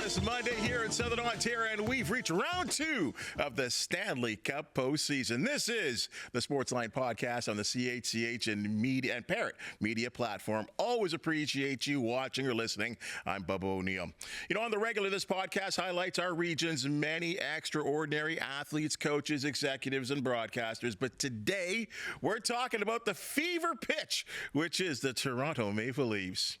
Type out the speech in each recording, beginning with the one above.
marvelous Monday here in Southern Ontario, and we've reached round 2 of the Stanley Cup postseason. This is the Sportsline Podcast on the CHCH and Parrot Media platform. Always appreciate you watching or listening. I'm Bubba O'Neil. You know, on the regular, this podcast highlights our region's many extraordinary athletes, coaches, executives, and broadcasters. But today, we're talking about the fever pitch, which is the Toronto Maple Leafs.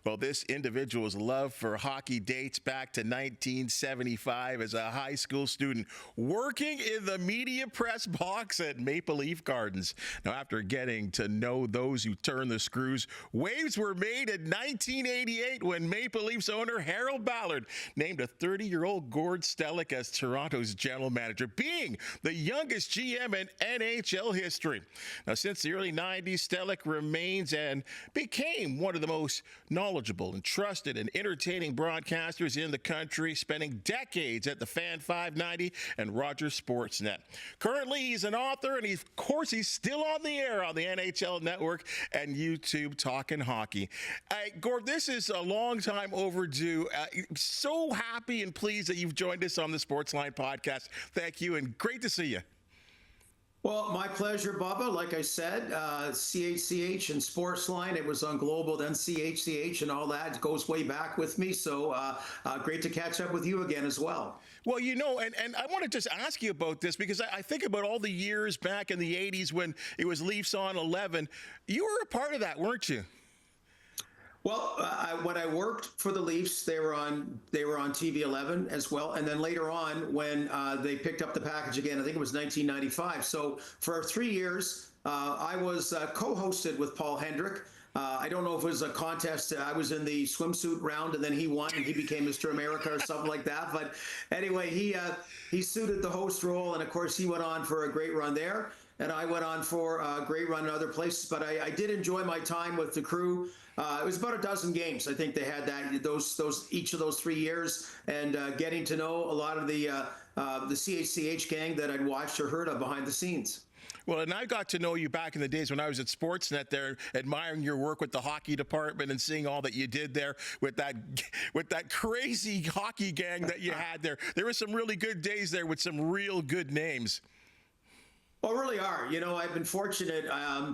Well, this individual's love for hockey dates back to 1975 as a high school student working in the media press box at Maple Leaf Gardens. Now, after getting to know those who turn the screws, waves were made in 1988 when Maple Leafs owner Harold Ballard named a 30-year-old Gord Stellick as Toronto's general manager, being the youngest GM in NHL history. Now, since the early 90s, Stellick remains and became one of the most knowledgeable and trusted and entertaining broadcasters in the country, spending decades at the Fan 590 and Rogers Sportsnet. Currently, he's an author, and of course, he's still on the air on the NHL Network and YouTube talking hockey. Gord, this is a long time overdue. So happy and pleased that you've joined us on the Sportsline Podcast. Thank you, and great to see you. Well, my pleasure, Bubba. Like I said, CHCH and Sportsline, it was on Global, then CHCH and all that. It goes way back with me. So great to catch up with you again as well. Well, you know, and I want to just ask you about this because I think about all the years back in the 80s when it was Leafs on 11. You were a part of that, weren't you? Well, when I worked for the Leafs, they were on TV 11 as well, and then later on when they picked up the package again, I think it was 1995. So for 3 years, I was co-hosted with Paul Hendrick. I don't know if it was a contest. I was in the swimsuit round, and then he won, and he became Mr. America or something like that. But anyway, he suited the host role, and of course, he went on for a great run there. And I went on for a great run in other places, but I did enjoy my time with the crew. It was about a dozen games. I think they had each of those 3 years, and getting to know a lot of the CHCH gang that I'd watched or heard of behind the scenes. Well, and I got to know you back in the days when I was at Sportsnet there, admiring your work with the hockey department and seeing all that you did there with that crazy hockey gang that you had there. There were some really good days there with some real good names. Well, really are. You know, I've been fortunate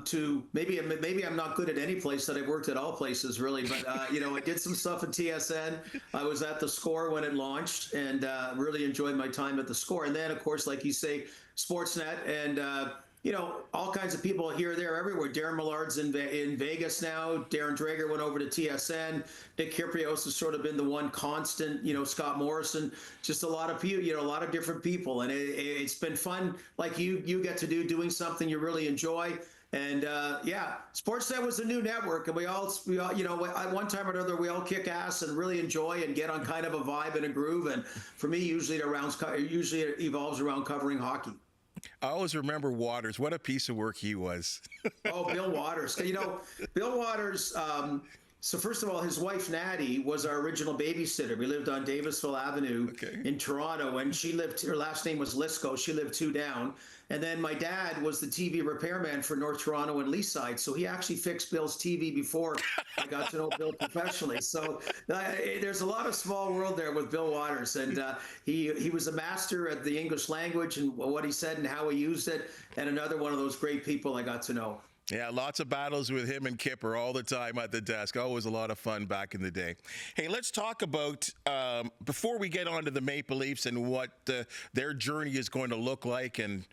to maybe I'm not good at any place that I've worked at all places, really. But, you know, I did some stuff at TSN. I was at the Score when it launched and really enjoyed my time at the Score. And then, of course, like you say, Sportsnet and, you know, all kinds of people here, there, everywhere. Darren Millard's in Vegas now. Darren Drager went over to TSN. Nick Kyprios has sort of been the one constant. You know, Scott Morrison. Just a lot of people. You know, a lot of different people, and it's been fun. Like you get to doing something you really enjoy. And yeah, Sportsnet was a new network, and we all, you know, at one time or another, we all kick ass and really enjoy and get on kind of a vibe and a groove. And for me, usually it evolves around covering hockey. I always remember Waters. What a piece of work he was. Oh, Bill Waters. You know, Bill Waters, so first of all, his wife, Natty, was our original babysitter. We lived on Davisville Avenue in Toronto, and her last name was Lisco. She lived 2 down. And then my dad was the TV repairman for North Toronto and Leaside. So he actually fixed Bill's TV before I got to know Bill professionally. So there's a lot of small world there with Bill Waters. And he was a master at the English language and what he said and how he used it. And another one of those great people I got to know. Yeah, lots of battles with him and Kipper all the time at the desk. Always a lot of fun back in the day. Hey, let's talk about, before we get on to the Maple Leafs and what their journey is going to look like, and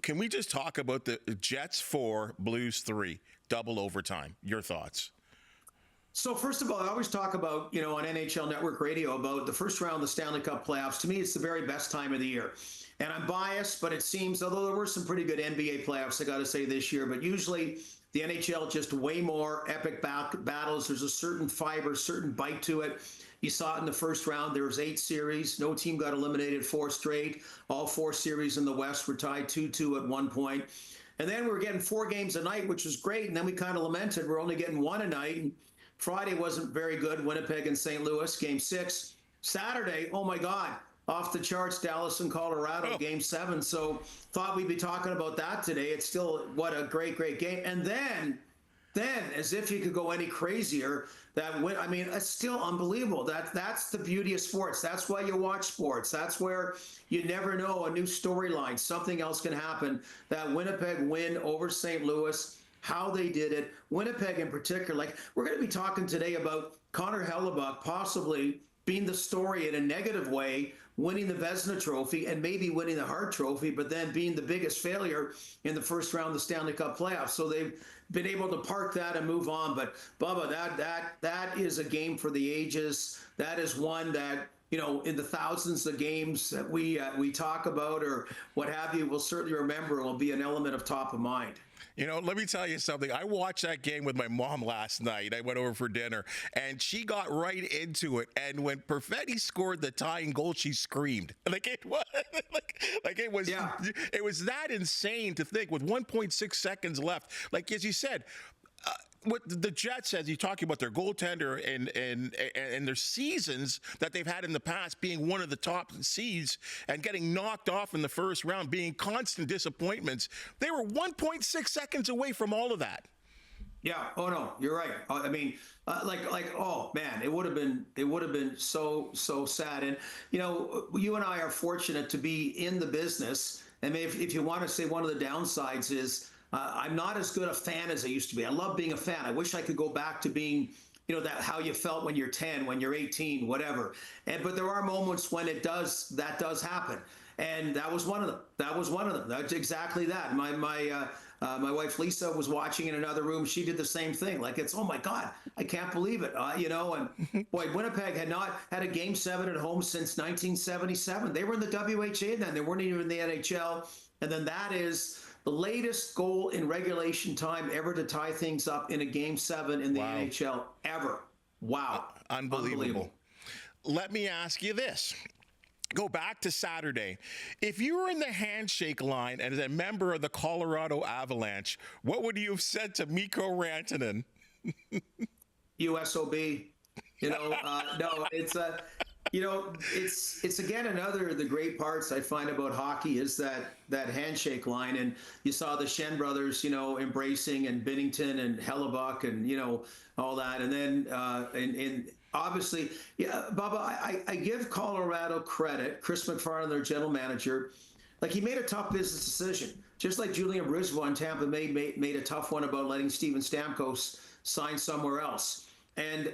can we just talk about the Jets 4, Blues 3, double overtime? Your thoughts? So first of all, I always talk about, you know, on NHL Network Radio about the first round of the Stanley Cup playoffs. To me, it's the very best time of the year. And I'm biased, but it seems, although there were some pretty good NBA playoffs, I got to say, this year, but usually the NHL just way more epic battles. There's a certain fiber, certain bite to it. You saw it in the first round. There was 8 series. No team got eliminated 4 straight. All 4 series in the West were tied 2-2 at one point. And then we were getting 4 games a night, which was great. And then we kind of lamented we're only getting 1 a night. And Friday wasn't very good. Winnipeg and St. Louis, Game 6. Saturday, oh my God, off the charts, Dallas and Colorado, Game 7. So thought we'd be talking about that today. It's still, what a great, great game. And then then, as if you could go any crazier, that win. I mean, it's still unbelievable. That's the beauty of sports. That's why you watch sports. That's where you never know, a new storyline, something else can happen. That Winnipeg win over St. Louis, how they did it. Winnipeg in particular, like we're going to be talking today about Connor Hellebuck possibly being the story in a negative way, winning the Vezina Trophy and maybe winning the Hart Trophy, but then being the biggest failure in the first round of the Stanley Cup playoffs. So they've been able to park that and move on. But Bubba, that is a game for the ages. That is one that, you know, in the thousands of games that we talk about or what have you, we'll certainly remember. It will be an element of top of mind. You know, let me tell you something. I watched that game with my mom last night. I went over for dinner, and she got right into it. And when Perfetti scored the tying goal, she screamed. Like it was, it was that insane to think with 1.6 seconds left. Like as you said. What the Jets, as you talking about their goaltender and their seasons that they've had in the past being one of the top seeds and getting knocked off in the first round, being constant disappointments, they were 1.6 seconds away from all of that. Yeah. Oh no, you're right. I mean, oh man, it would have been so sad. And you know, you and I are fortunate to be in the business. I mean, if you want to say one of the downsides is. I'm not as good a fan as I used to be. I love being a fan. I wish I could go back to being, you know, that how you felt when you're 10, when you're 18, whatever. But there are moments when that does happen, and that was one of them. That's exactly that. My wife Lisa was watching in another room. She did the same thing. Like it's, oh my God, I can't believe it. You know, and boy, Winnipeg had not had a Game 7 at home since 1977. They were in the WHA then. They weren't even in the NHL, and then that is. The latest goal in regulation time ever to tie things up in a Game 7 in the NHL ever. Wow. Unbelievable. Let me ask you this. Go back to Saturday. If you were in the handshake line as a member of the Colorado Avalanche, what would you have said to Mikko Rantanen? USOB. You know, no, it's you know, it's again another of the great parts I find about hockey is that handshake line, and you saw the Shen brothers, you know, embracing and Binnington and Hellebuck and you know all that, and then and obviously, yeah, Bubba, I give Colorado credit. Chris McFarland, their general manager, like he made a tough business decision, just like Julian Brisbois in Tampa made a tough one about letting Steven Stamkos sign somewhere else. And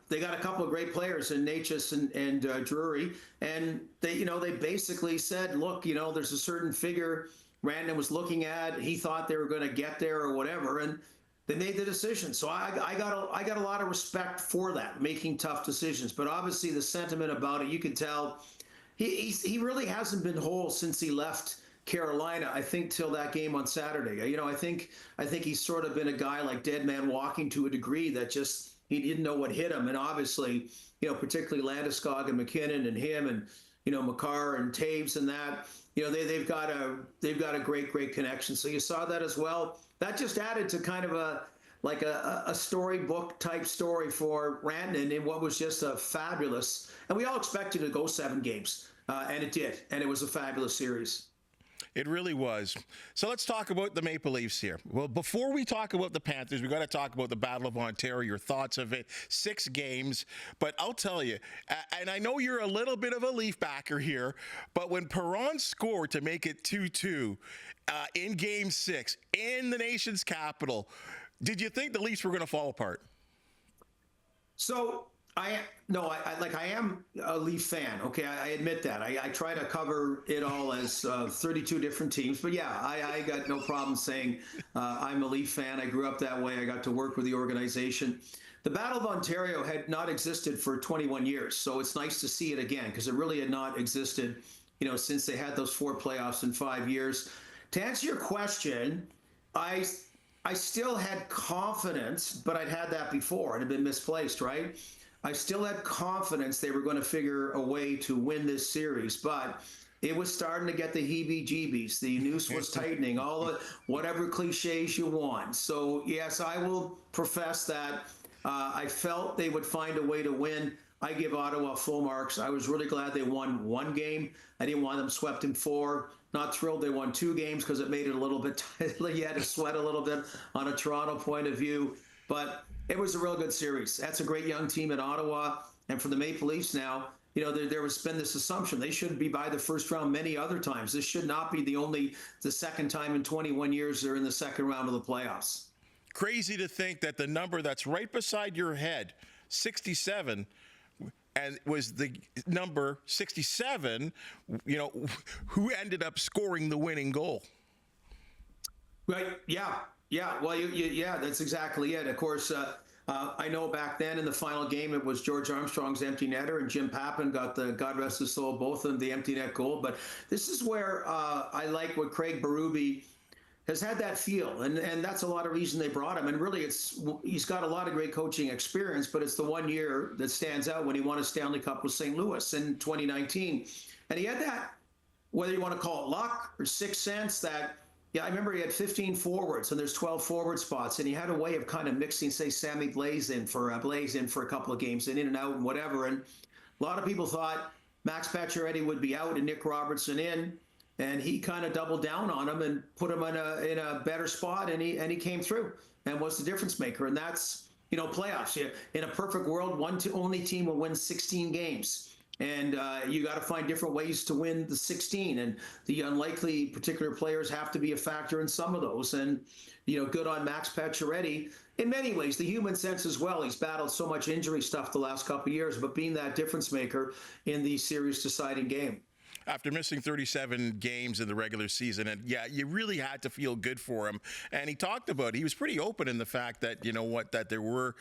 they got a couple of great players in Natchez and Drury, and they basically said, look, you know, there's a certain figure Rantanen was looking at. He thought they were going to get there or whatever, and they made the decision. So I got a lot of respect for that, making tough decisions. But obviously, the sentiment about it, you can tell he really hasn't been whole since he left Carolina, I think, till that game on Saturday. You know, I think he's sort of been a guy like dead man walking to a degree that just. He didn't know what hit him, and obviously, you know, particularly Landeskog and McKinnon and him, and you know, Makar and Taves and that. You know, they've got a great connection. So you saw that as well. That just added to kind of a storybook type story for Rantanen in what was just a fabulous. And we all expected to go 7 games, and it did, and it was a fabulous series. It really was. So let's talk about the Maple Leafs here. Well, before we talk about the Panthers, we've got to talk about the Battle of Ontario, your thoughts of it. 6 games. But I'll tell you, and I know you're a little bit of a Leaf backer here, but when Perron scored to make it 2-2 in Game 6 in the nation's capital, did you think the Leafs were going to fall apart? So I am a Leaf fan. Okay, I admit that. I try to cover it all as 32 different teams. But yeah, I got no problem saying I'm a Leaf fan. I grew up that way. I got to work with the organization. The Battle of Ontario had not existed for 21 years, so it's nice to see it again because it really had not existed, you know, since they had those 4 playoffs in 5 years. To answer your question, I still had confidence, but I'd had that before. It had been misplaced, right? I still had confidence they were going to figure a way to win this series, but it was starting to get the heebie-jeebies. The noose was tightening, all the whatever cliches you want. So, yes, I will profess that I felt they would find a way to win. I give Ottawa full marks. I was really glad they won 1 game. I didn't want them swept in 4. Not thrilled they won 2 games because it made it a little bit, you had to sweat a little bit on a Toronto point of view. But it was a real good series. That's a great young team in Ottawa. And for the Maple Leafs now, there has been this assumption they should be by the first round many other times. This should not be the second time in 21 years they're in the second round of the playoffs. Crazy to think that the number that's right beside your head, 67, and was the number 67, who ended up scoring the winning goal. Right. Yeah. Well, yeah, that's exactly it. Of course, I know back then in the final game, it was George Armstrong's empty netter, and Jim Pappen got the, God rest his soul, both of them, the empty net goal. But this is where I like what Craig Berube has had that feel, and that's a lot of reason they brought him. And really, he's got a lot of great coaching experience, but it's the one year that stands out when he won a Stanley Cup with St. Louis in 2019. And he had that, whether you want to call it luck or sixth sense, that, I remember he had 15 forwards, and there's 12 forward spots, and he had a way of kind of mixing, say, Sammy Blais in for a couple of games, and in and out and whatever. And a lot of people thought Max Pacioretty would be out and Nick Robertson in. And he kind of doubled down on him and put him in a better spot, and he came through and was the difference maker. And that's playoffs. In a perfect world, only team will win 16 games, and you got to find different ways to win the 16. And the unlikely particular players have to be a factor in some of those. And good on Max Pacioretty in many ways, the human sense as well. He's battled so much injury stuff the last couple of years, but being that difference maker in the series deciding game. After missing 37 games in the regular season. And you really had to feel good for him. And he talked about it. He was pretty open in the fact that, that there were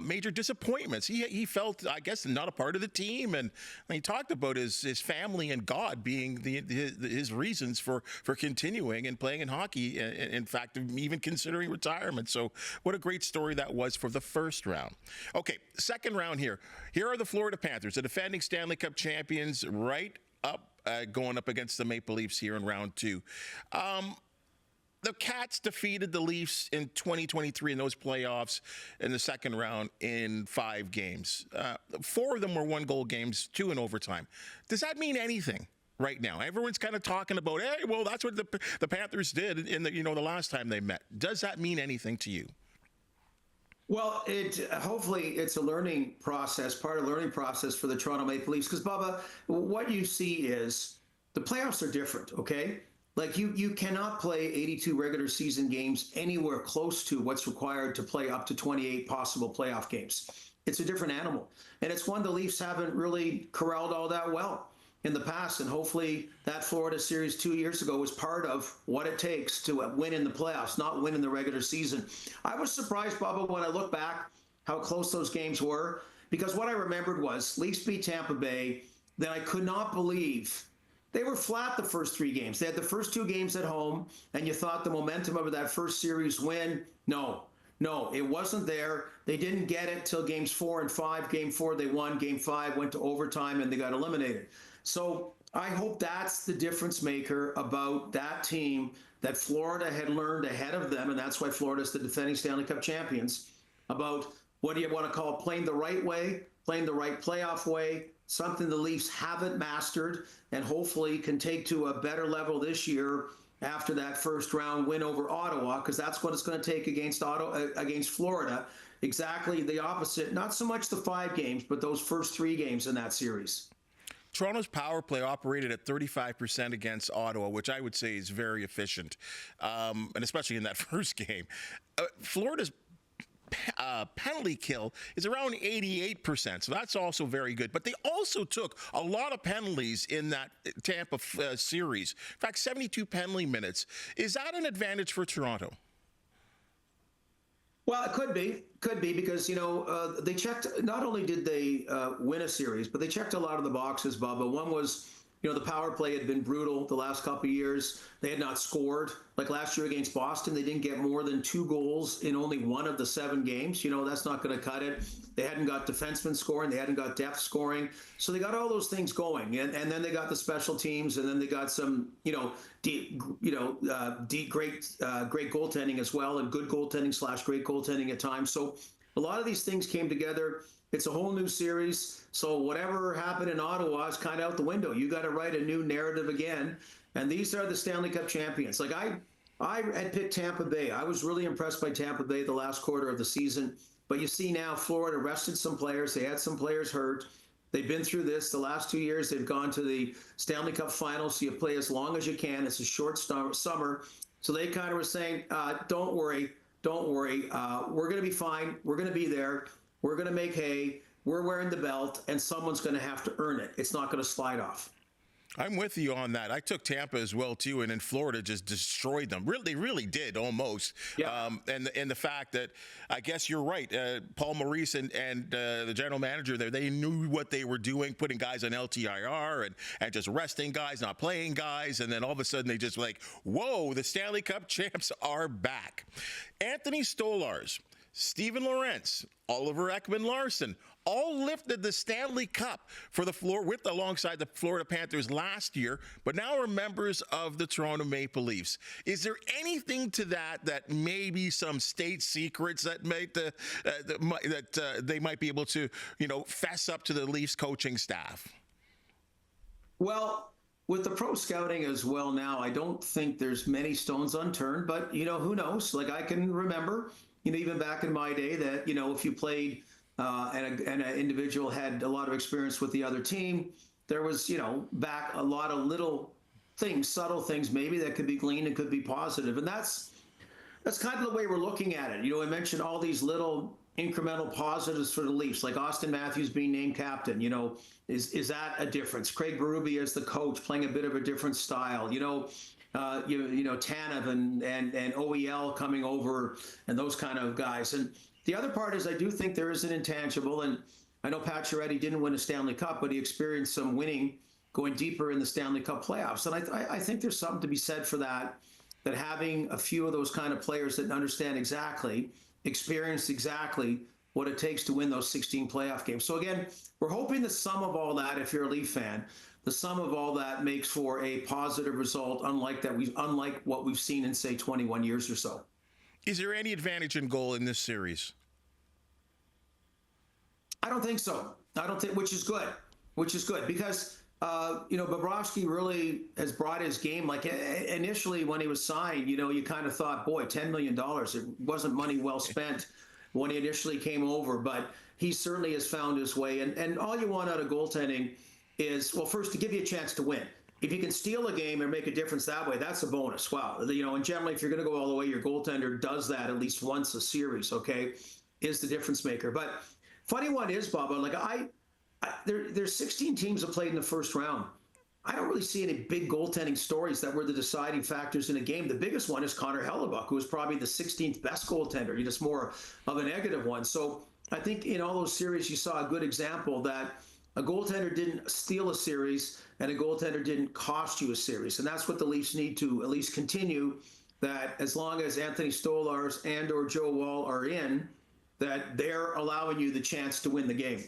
major disappointments. He felt, I guess, not a part of the team. And he talked about his family and God being his reasons for continuing and playing in hockey. In fact, even considering retirement. So what a great story that was for the first round. Okay, second round here. Here are the Florida Panthers, the defending Stanley Cup champions, right up, going up against the Maple Leafs here in round 2. The Cats defeated the Leafs in 2023 in those playoffs in the second round in 5 games. 4 of them were 1-goal games, 2 in overtime. Does that mean anything right now? Everyone's kind of talking about, hey, well, that's what the Panthers did in the last time they met. Does that mean anything to you? Well, hopefully it's a learning process, part of the learning process for the Toronto Maple Leafs. Because, Bubba, what you see is the playoffs are different, okay? Like you cannot play 82 regular season games anywhere close to what's required to play up to 28 possible playoff games. It's a different animal. And it's one the Leafs haven't really corralled all that well in the past. And hopefully that Florida series 2 years ago was part of what it takes to win in the playoffs, not win in the regular season. I was surprised, Bubba, when I look back how close those games were, because what I remembered was Leafs beat Tampa Bay. Then I could not believe they were flat the first 3 games. They had the first 2 games at home, and you thought the momentum of that first series win. No, it wasn't there. They didn't get it till games 4 and 5. Game 4, they won. Game 5 went to overtime, and they got eliminated. So I hope that's the difference maker about that team that Florida had learned ahead of them, and that's why Florida's the defending Stanley Cup champions, about what do you want to call it, playing the right way, playing the right playoff way, something the Leafs haven't mastered and hopefully can take to a better level this year after that first round win over Ottawa, because that's what it's going to take against Florida. Exactly the opposite. Not so much the 5 games, but those first 3 games in that series. Toronto's power play operated at 35% against Ottawa, which I would say is very efficient, and especially in that first game. Florida's penalty kill is around 88%, so that's also very good. But they also took a lot of penalties in that Tampa series. In fact, 72 penalty minutes. Is that an advantage for Toronto? Well, it could be because, they checked, not only did they win a series, but they checked a lot of the boxes, Bubba. One was, the power play had been brutal the last couple of years. They had not scored. Like last year against Boston, they didn't get more than 2 goals in only 1 of the 7 games. That's not going to cut it. They hadn't got defensemen scoring. They hadn't got depth scoring. So they got all those things going. And then they got the special teams, and then they got some, great goaltending as well, and good goaltending / great goaltending at times. So a lot of these things came together. It's a whole new series. So whatever happened in Ottawa is kind of out the window. You got to write a new narrative again. And these are the Stanley Cup champions. Like I had picked Tampa Bay. I was really impressed by Tampa Bay the last quarter of the season. But you see now Florida rested some players. They had some players hurt. They've been through this the last 2 years. They've gone to the Stanley Cup Finals. So you play as long as you can. It's a short summer. So they kind of were saying, don't worry. We're going to be fine. We're going to be there. We're going to make hay. We're wearing the belt, and someone's going to have to earn it. It's not going to slide off. I'm with you on that. I took Tampa as well too, and then Florida just destroyed them. Really, really did almost. Yeah. And the fact that I guess you're right. Paul Maurice and the general manager there, they knew what they were doing, putting guys on LTIR and just resting guys, not playing guys, and then all of a sudden they just like, whoa, the Stanley Cup champs are back. Anthony Stolarz, Steven Lorentz, Oliver Ekman-Larsson, all lifted the Stanley Cup for the floor alongside the Florida Panthers last year, but now are members of the Toronto Maple Leafs. Is there anything to that maybe some state secrets that they might be able to, fess up to the Leafs coaching staff? Well, with the pro scouting as well now, I don't think there's many stones unturned, but, who knows? Like I can remember, even back in my day that, if you played and an individual had a lot of experience with the other team, there was, back a lot of little things, subtle things maybe that could be gleaned and could be positive. And that's kind of the way we're looking at it. I mentioned all these little incremental positives for the Leafs, like Austin Matthews being named captain. Is that a difference? Craig Berube as the coach playing a bit of a different style. Tanev and OEL coming over and those kind of guys. And the other part is I do think there is an intangible, and I know Pacioretty didn't win a Stanley Cup, but he experienced some winning going deeper in the Stanley Cup playoffs. And I think there's something to be said for that having a few of those kind of players that understand exactly, experience exactly what it takes to win those 16 playoff games. So again, we're hoping the sum of all that, if you're a Leaf fan, the sum of all that makes for a positive result, unlike what we've seen in, say, 21 years or so. Is there any advantage in goal in this series? I don't think so. Which is good because, Bobrovsky really has brought his game. Like initially when he was signed, you kind of thought, boy, $10 million. It wasn't money well spent when he initially came over, but he certainly has found his way. And all you want out of goaltending is, well, first to give you a chance to win. If you can steal a game and make a difference that way, that's a bonus. Wow. And generally, if you're going to go all the way, your goaltender does that at least once a series, okay, is the difference maker. But funny one is, Bubba, like there's 16 teams that played in the first round. I don't really see any big goaltending stories that were the deciding factors in a game. The biggest one is Connor Hellebuck, who was probably the 16th best goaltender. Just more of a negative one. So I think in all those series, you saw a good example that a goaltender didn't steal a series and a goaltender didn't cost you a series. And that's what the Leafs need to at least continue, that as long as Anthony Stolarz and or Joe Woll are in, that they're allowing you the chance to win the game.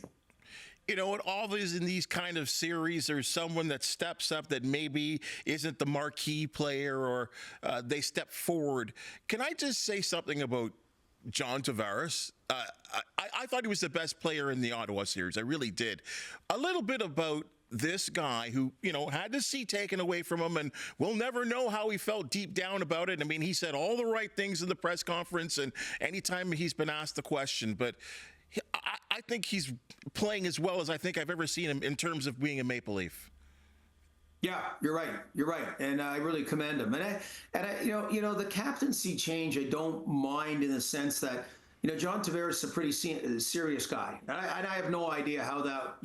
Always in these kind of series, there's someone that steps up that maybe isn't the marquee player or they step forward. Can I just say something about John Tavares? I thought he was the best player in the Ottawa series. I really did. A little bit about this guy who, had the seat taken away from him, and we'll never know how he felt deep down about it. I mean, he said all the right things in the press conference and anytime he's been asked the question, but I think he's playing as well as I think I've ever seen him in terms of being a Maple Leaf. Yeah, you're right, and I really commend him. And the captaincy change, I don't mind in the sense that John Tavares is a pretty serious guy, and I have no idea how that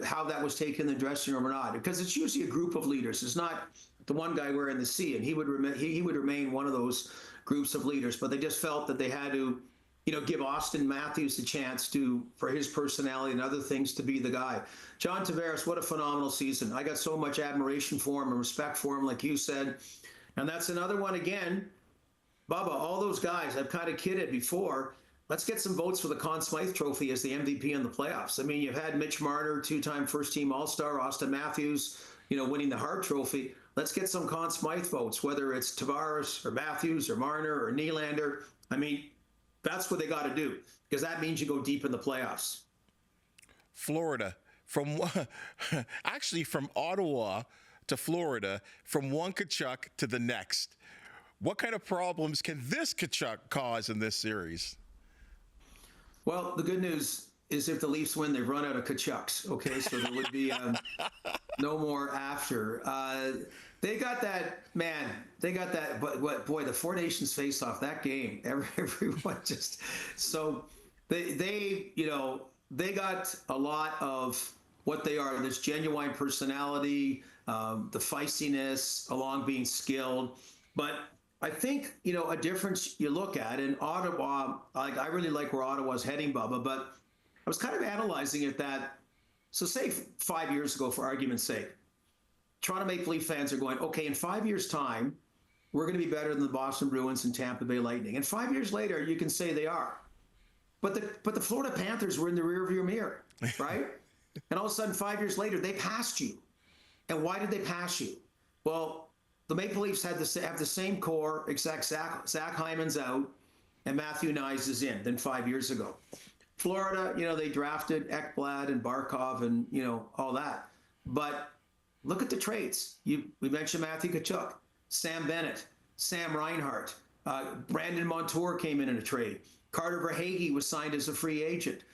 how that was taken in the dressing room or not, because it's usually a group of leaders. It's not the one guy wearing the C, and he would remain one of those groups of leaders. But they just felt that they had to give Austin Matthews the chance for his personality and other things to be the guy. John Tavares, what a phenomenal season. I got so much admiration for him and respect for him, like you said. And that's another one again. Bubba, all those guys, I've kind of kidded before. Let's get some votes for the Conn Smythe Trophy as the MVP in the playoffs. I mean, you've had Mitch Marner, two-time first-team All-Star, Austin Matthews, winning the Hart Trophy. Let's get some Conn Smythe votes, whether it's Tavares or Matthews or Marner or Nylander. I mean, that's what they got to do, because that means you go deep in the playoffs. Florida, from Ottawa to Florida from one Tkachuk to the next. What kind of problems can this Tkachuk cause in this series? Well, the good news is if the Leafs win, they've run out of Tkachuks. Okay, so there would be no more after. They got that, man. They got that. But boy, the Four Nations face-off, that game, everyone just so they got a lot of what they are. This genuine personality, the feistiness, along being skilled, but I think, a difference you look at in Ottawa, I really like where Ottawa's heading, Bubba, but I was kind of analyzing it so say 5 years ago, for argument's sake, Toronto Maple Leaf fans are going, okay, in 5 years' time, we're going to be better than the Boston Bruins and Tampa Bay Lightning. And 5 years later, you can say they are. But the Florida Panthers were in the rearview mirror, right? And all of a sudden, 5 years later, they passed you. And why did they pass you? Well, the Maple Leafs have the same core, except Zach Hyman's out and Matthew Nyes is in than 5 years ago. Florida, they drafted Ekblad and Barkov and, all that. But look at the trades. We mentioned Matthew Tkachuk, Sam Bennett, Sam Reinhart, Brandon Montour came in a trade. Carter Verhaeghe was signed as a free agent.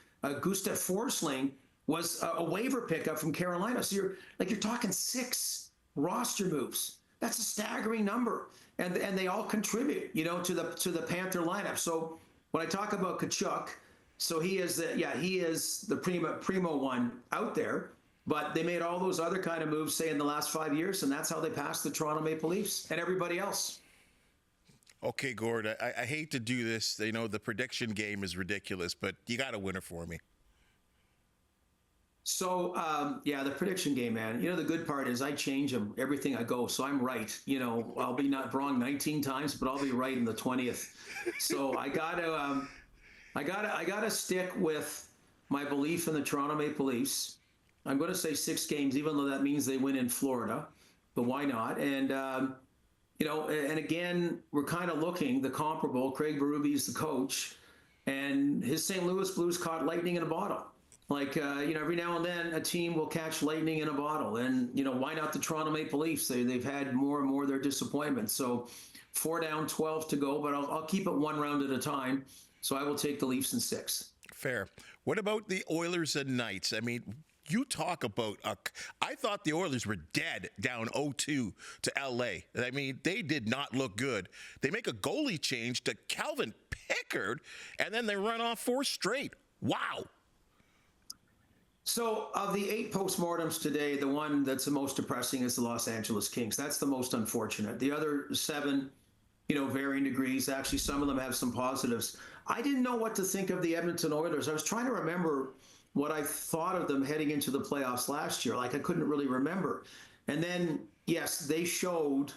Gustav Forsling was a waiver pickup from Carolina. So you're talking 6 roster moves. That's a staggering number, and they all contribute, to the Panther lineup. So when I talk about Tkachuk, so he is the primo one out there, but they made all those other kind of moves, say in the last 5 years, and that's how they passed the Toronto Maple Leafs and everybody else. Okay, Gord, I hate to do this. The prediction game is ridiculous, but you got a winner for me. So, the prediction game, man. The good part is I change them everything I go, so I'm right. I'll be not wrong 19 times, but I'll be right in the 20th. So I gotta stick with my belief in the Toronto Maple Leafs. I'm going to say 6 games, even though that means they win in Florida, but why not? And and again, we're kind of looking the comparable. Craig Berube's the coach, and his St. Louis Blues caught lightning in a bottle. Every now and then a team will catch lightning in a bottle. And, why not the Toronto Maple Leafs? They've had more and more of their disappointments. So 4 down, 12 to go, but I'll keep it one round at a time. So I will take the Leafs in 6. Fair. What about the Oilers and Knights? I mean, you talk about, I thought the Oilers were dead down 0-2 to LA. I mean, they did not look good. They make a goalie change to Calvin Pickard, and then they run off 4 straight. Wow. So of the 8 postmortems today, the one that's the most depressing is the Los Angeles Kings. That's the most unfortunate. The other 7, varying degrees. Actually, some of them have some positives. I didn't know what to think of the Edmonton Oilers. I was trying to remember what I thought of them heading into the playoffs last year. I couldn't really remember. And then, yes, they showed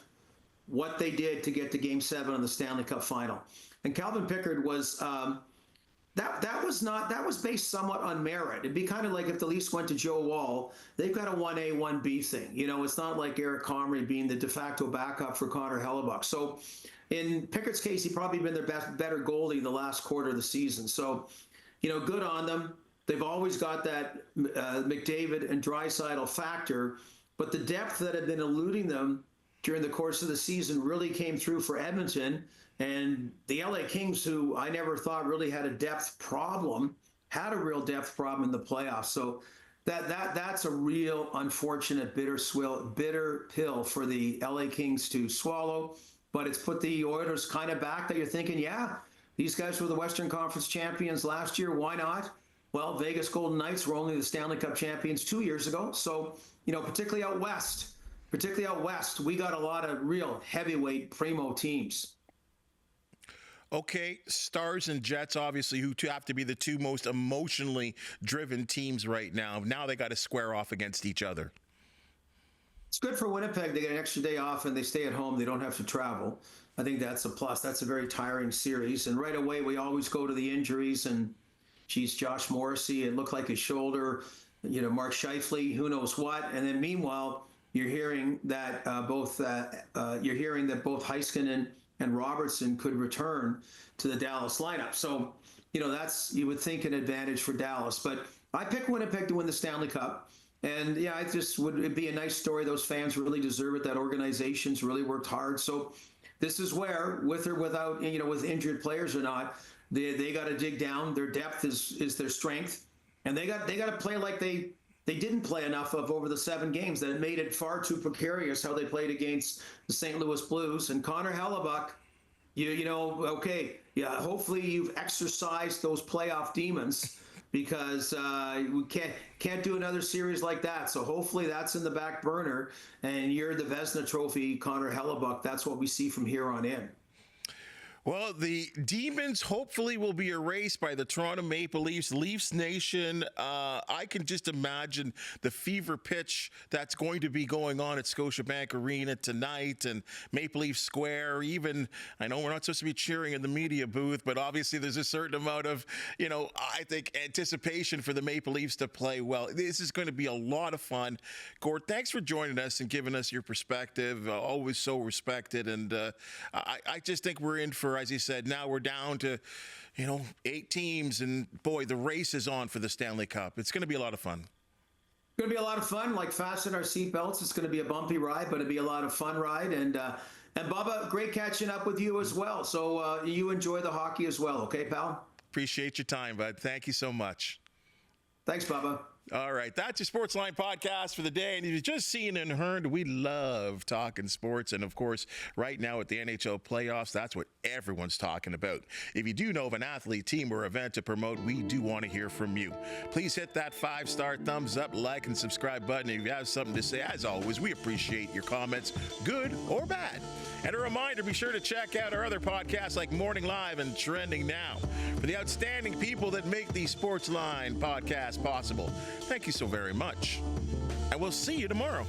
what they did to get to Game 7 of the Stanley Cup Final. And Calvin Pickard was... That was based somewhat on merit. It'd be kind of like if the Leafs went to Joe Wall, they've got a 1A, 1B thing. It's not like Eric Comrie being the de facto backup for Connor Hellebuck. So in Pickard's case, he probably been their better goalie the last quarter of the season. So, good on them. They've always got that McDavid and Draisaitl factor, but the depth that had been eluding them during the course of the season really came through for Edmonton. And the LA Kings, who I never thought really had a depth problem, had a real depth problem in the playoffs. So that's a real unfortunate bitter pill for the LA Kings to swallow. But it's put the Oilers kind of back that you're thinking, yeah, these guys were the Western Conference champions last year. Why not? Well, Vegas Golden Knights were only the Stanley Cup champions 2 years ago. So, particularly out west, we got a lot of real heavyweight primo teams. Okay, Stars and Jets, obviously, who have to be the 2 most emotionally driven teams right now. Now they got to square off against each other. It's good for Winnipeg. They get an extra day off and they stay at home. They don't have to travel. I think that's a plus. That's a very tiring series. And right away, we always go to the injuries. And, geez, Josh Morrissey, it looked like his shoulder. Mark Scheifele, who knows what. And then meanwhile, you're hearing that both Heiskanen and Robertson could return to the Dallas lineup. So, that's, you would think, an advantage for Dallas. But I pick Winnipeg to win the Stanley Cup. And yeah, it'd be a nice story. Those fans really deserve it. That organization's really worked hard. So this is where, with or without, with injured players or not, they got to dig down. Their depth is their strength, and they got to play like they didn't play enough of over the 7 games. That made it far too precarious how they played against the St. Louis Blues. And Connor Hellebuck, hopefully you've exercised those playoff demons, because we can't do another series like that. So hopefully that's in the back burner, and you're the Vezina Trophy, Connor Hellebuck. That's what we see from here on in. Well, the demons hopefully will be erased by the Toronto Maple Leafs. Leafs Nation, I can just imagine the fever pitch that's going to be going on at Scotiabank Arena tonight and Maple Leaf Square. Even, I know we're not supposed to be cheering in the media booth, but obviously there's a certain amount of, I think, anticipation for the Maple Leafs to play well. This is going to be a lot of fun. Gord, thanks for joining us and giving us your perspective. Always so respected. And I just think we're in for, as you said, now we're down to, 8 teams, and boy, the race is on for the Stanley Cup. It's going to be a lot of fun. It's going to be a lot of fun. Like, fasten our seatbelts. It's going to be a bumpy ride, but it'll be a lot of fun ride. And Bubba, great catching up with you as well. So you enjoy the hockey as well, okay, pal? Appreciate your time, bud. Thank you so much. Thanks, Bubba. All right, that's your Sportsline podcast for the day. And you've just seen and heard, we love talking sports. And, of course, right now at the NHL playoffs, that's what everyone's talking about. If you do know of an athlete, team, or event to promote, we do want to hear from you. Please hit that 5-star thumbs up, like, and subscribe button. If you have something to say, as always, we appreciate your comments, good or bad. And a reminder, be sure to check out our other podcasts like Morning Live and Trending Now. For the outstanding people that make the Sportsline podcast possible, thank you so very much. And we'll see you tomorrow.